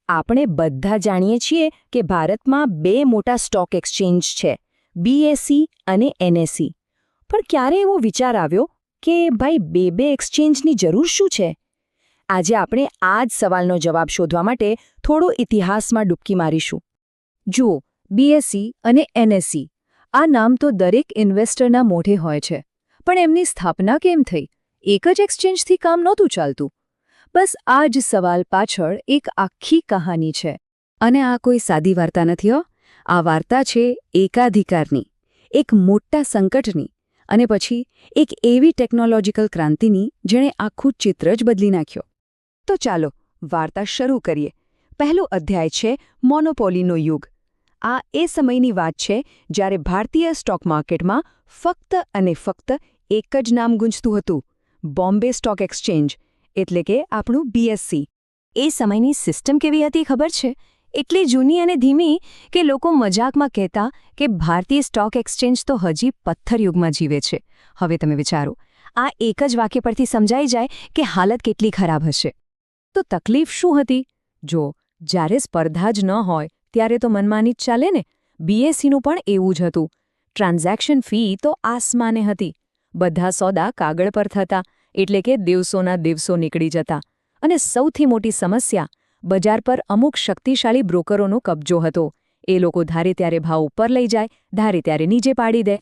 આપણે બધા જાણીએ છીએ કે ભારતમાં બે મોટા સ્ટોક એક્સચેન્જ છે, બીએસઈ અને એનએસઈ. પણ ક્યારે એવો વિચાર આવ્યો કે ભાઈ બે એક્સચેન્જની જરૂર શું છે? આજે આપણે આ જ સવાલનો જવાબ શોધવા માટે થોડો ઇતિહાસમાં ડૂબકી મારીશું. જુઓ, બીએસઈ અને એનએસઈ આ નામ તો દરેક ઇન્વેસ્ટરના મોઢે હોય છે, પણ એમની સ્થાપના કેમ થઈ? એક જ એક્સચેન્જથી કામ નહોતું ચાલતું. બસ આ જ સવાલ પાછળ એક આખી કહાની છે. અને આ કોઈ સાદી વાર્તા નથી હો. આ વાર્તા છે એકાધિકારની, એક મોટા સંકટની અને પછી એક એવી ટેકનોલોજીકલ ક્રાંતિની જેણે આખું ચિત્ર જ બદલી નાખ્યો. તો ચાલો વાર્તા શરૂ કરીએ. પહેલો અધ્યાય છે મોનોપોલીનો યુગ. આ એ સમયની વાત છે જ્યારે ભારતીય સ્ટોક માર્કેટમાં ફક્ત અને ફક્ત એક જ નામ ગુંજતું હતું, બોમ્બે સ્ટોક એક્સચેન્જ, એટલે કે આપણું બીએસઈ. એ સમયની સિસ્ટમ કેવી હતી ખબર છે? એટલી જૂની અને ધીમી કે લોકો મજાકમાં કહેતા કે ભારતીય સ્ટોક એક્સચેન્જ તો હજી પથ્થરયુગમાં જીવે છે. હવે તમે વિચારો, આ એક જ વાક્ય પરથી સમજાઈ જાય કે હાલત કેટલી ખરાબ હશે. તો તકલીફ શું હતી? જો જ્યારે સ્પર્ધા જ ન હોય ત્યારે તો મનમાની જ ચાલે ને. બીએસઈનું પણ એવું જ હતું. ટ્રાન્ઝેક્શન ફી તો આસમાને હતી. બધા સોદા કાગળ પર થતા, એટલે કે દિવસોના દિવસો નીકળી જતા. અને સૌથી મોટી સમસ્યા, બજાર પર અમુક શક્તિશાળી બ્રોકરોનો કબજો હતો. એ લોકો ધારે ત્યારે ભાવ ઉપર લઈ જાય, ધારે ત્યારે નીચે પાડી દે.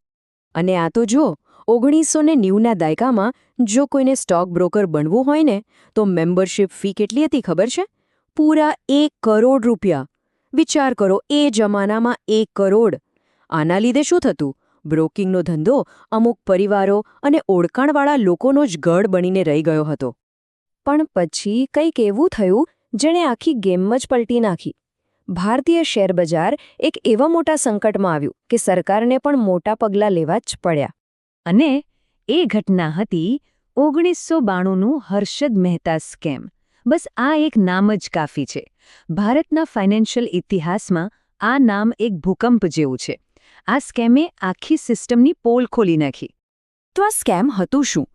અને આ તો જો 1990ના દાયકામાં જો કોઈને સ્ટોક બ્રોકર બનવું હોય ને, તો મેમ્બરશિપ ફી કેટલી હતી ખબર છે? પૂરા 1 કરોડ રૂપિયા. વિચાર કરો, એ જમાનામાં 1 કરોડ. આના લીધે શું થતું? બ્રોકિંગનો ધંધો અમુક પરિવારો અને ઓળખાણવાળા લોકોનો જ ગઢ બનીને રહી ગયો હતો. પણ પછી કંઈક એવું થયું જેણે આખી ગેમ જ પલટી નાખી. ભારતીય શેરબજાર એક એવા મોટા સંકટમાં આવ્યું કે સરકારને પણ મોટા પગલાં લેવા જ પડ્યા. અને એ ઘટના હતી 1992નું હર્ષદ મહેતા સ્કેમ. બસ આ એક નામ જ કાફી છે. ભારતના ફાઇનાન્શિયલ ઇતિહાસમાં આ નામ એક ભૂકંપ જેવું છે. આ સ્કેમે આખી સિસ્ટમની પોલ ખોલી નાખી. તો આ સ્કેમ હતું શું?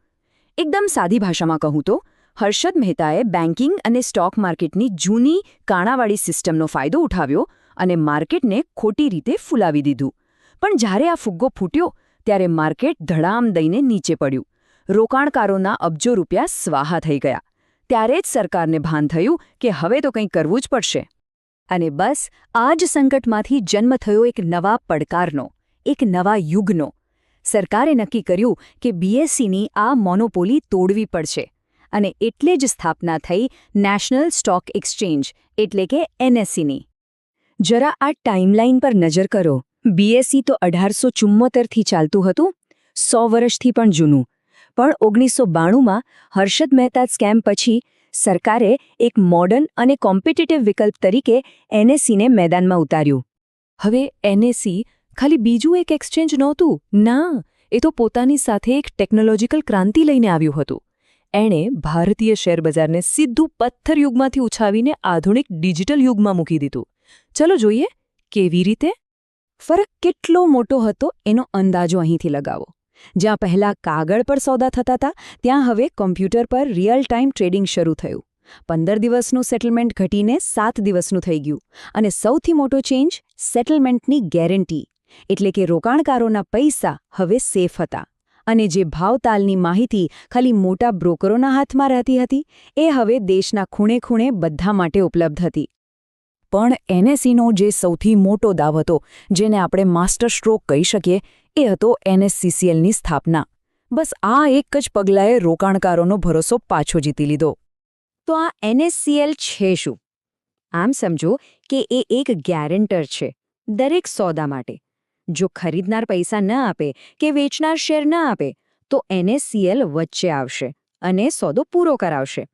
એકદમ સાદી ભાષામાં કહું તો, હર્ષદ મહેતાએ બેન્કિંગ અને સ્ટોક માર્કેટની જૂની કાણાવાળી સિસ્ટમનો ફાયદો ઉઠાવ્યો અને માર્કેટને ખોટી રીતે ફૂલાવી દીધું. પણ જ્યારે આ ફુગ્ગો ફૂટ્યો ત્યારે માર્કેટ ધડામ દઈને નીચે પડ્યું. રોકાણકારોના અબજો રૂપિયા સ્વાહા થઈ ગયા. ત્યારે જ સરકારને ભાન થયું કે હવે તો કંઈક કરવું જ પડશે. અને બસ આ જ સંકટમાંથી જન્મ થયો એક નવા પડકારનો, એક નવા યુગનો. સરકારે નક્કી કર્યું કે બીએસઈની આ મોનોપોલી તોડવી પડશે. અને એટલે જ સ્થાપના થઈ નેશનલ સ્ટોક એક્સચેન્જ, એટલે કે એનએસઈની. જરા આ ટાઈમલાઈન પર નજર કરો. બીએસઈ તો 1874થી ચાલતું હતું, 100 વર્ષથી પણ જૂનું. પણ 1992માં હર્ષદ મહેતા સ્કેમ પછી સરકારે એક મોડર્ન અને કોમ્પિટિટિવ વિકલ્પ તરીકે એનએસઈને મેદાનમાં ઉતાર્યું. હવે એનએસઈ ખાલી બીજું એક એક્સચેન્જ નહોતું. ના, એ તો પોતાની સાથે એક ટેકનોલોજીકલ ક્રાંતિ લઈને આવ્યું હતું. એણે ભારતીય શેરબજારને સીધું પથ્થરયુગમાંથી ઉછાવીને આધુનિક ડિજિટલ યુગમાં મૂકી દીધું. ચલો જોઈએ, કેવી રીતે? ફરક કેટલો મોટો હતો એનો અંદાજો અહીંથી લગાવો. જ્યાં પહેલાં કાગળ પર સોદા થતા હતા, ત્યાં હવે કોમ્પ્યુટર પર રિયલ ટાઈમ ટ્રેડિંગ શરૂ થયું. 15 દિવસનું સેટલમેન્ટ ઘટીને 7 દિવસનું થઈ ગયું. અને સૌથી મોટો ચેન્જ, સેટલમેન્ટની ગેરંટી. એટલે કે રોકાણકારોના પૈસા હવે સેફ હતા. અને જે ભાવતાલની માહિતી ખાલી મોટા બ્રોકરોના હાથમાં રહેતી હતી, એ હવે દેશના ખૂણે ખૂણે બધા માટે ઉપલબ્ધ હતી. પણ એનએસઈનો જે સૌથી મોટો દાવ હતો, જેને આપણે માસ્ટર સ્ટ્રોક કહી શકીએ, એ હતો એનએસસીસીએલની સ્થાપના. બસ આ એક જ પગલાંએ રોકાણકારોનો ભરોસો પાછો જીતી લીધો. તો આ એનએસસીએલ છે શું? આમ સમજો કે એ એક ગેરંટર છે દરેક સોદા માટે. જો ખરીદનાર પૈસા ન આપે કે વેચનાર શેર ન આપે, તો એનએસસીએલ વચ્ચે આવશે અને સોદો પૂરો કરાવશે.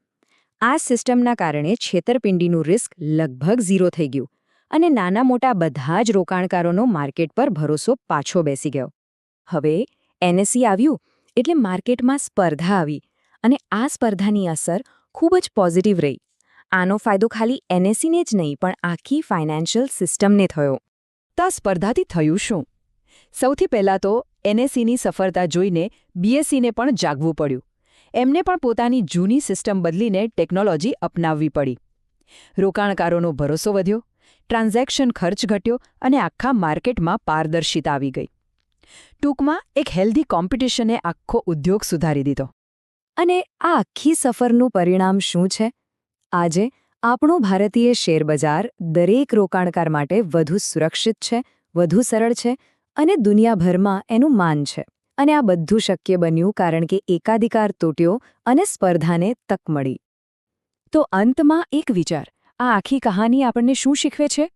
આ સિસ્ટમના કારણે છેતરપિંડીનું રિસ્ક લગભગ 0 થઈ ગયું અને નાના મોટા બધા જ રોકાણકારોનો માર્કેટ પર ભરોસો પાછો બેસી ગયો. હવે એનએસઈ આવ્યું એટલે માર્કેટમાં સ્પર્ધા આવી અને આ સ્પર્ધાની અસર ખૂબ જ પોઝિટિવ રહી. આનો ફાયદો ખાલી એનએસઈને જ નહીં પણ આખી ફાઇનાન્શિયલ સિસ્ટમને થયો. તો આ સ્પર્ધાથી થયું શું? સૌથી પહેલાં તો એનએસઈની સફળતા જોઈને બીએસઈને પણ જાગવું પડ્યું. એમને પણ પોતાની જૂની સિસ્ટમ બદલીને ટેકનોલોજી અપનાવવી પડી. રોકાણકારોનો ભરોસો વધ્યો, ટ્રાન્ઝેક્શન ખર્ચ ઘટ્યો અને આખા માર્કેટમાં પારદર્શિતા આવી ગઈ. ટૂંકમાં એક હેલ્ધી કોમ્પિટિશને આખો ઉદ્યોગ સુધારી દીધો. અને આ આખી સફરનું પરિણામ શું છે? આજે આપણું ભારતીય શેરબજાર દરેક રોકાણકાર માટે વધુ સુરક્ષિત છે, વધુ સરળ છે અને દુનિયાભરમાં એનું માન છે. અને આ બધું શક્ય બન્યું કારણ કે એકાધિકાર તૂટ્યો અને સ્પર્ધાને તક મળી. તો અંતમાં એક વિચાર, આ આખી કહાની આપણને શું શીખવે છે?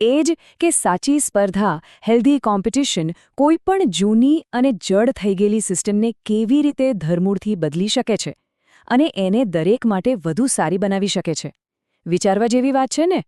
એ જ કે સાચી સ્પર્ધા, હેલ્ધી કોમ્પિટિશન કોઈપણ જૂની અને જડ થઈ ગયેલી સિસ્ટમને કેવી રીતે ધરમૂળથી બદલી શકે છે અને એને દરેક માટે વધુ સારી બનાવી શકે છે. વિચારવા જેવી વાત છે ને?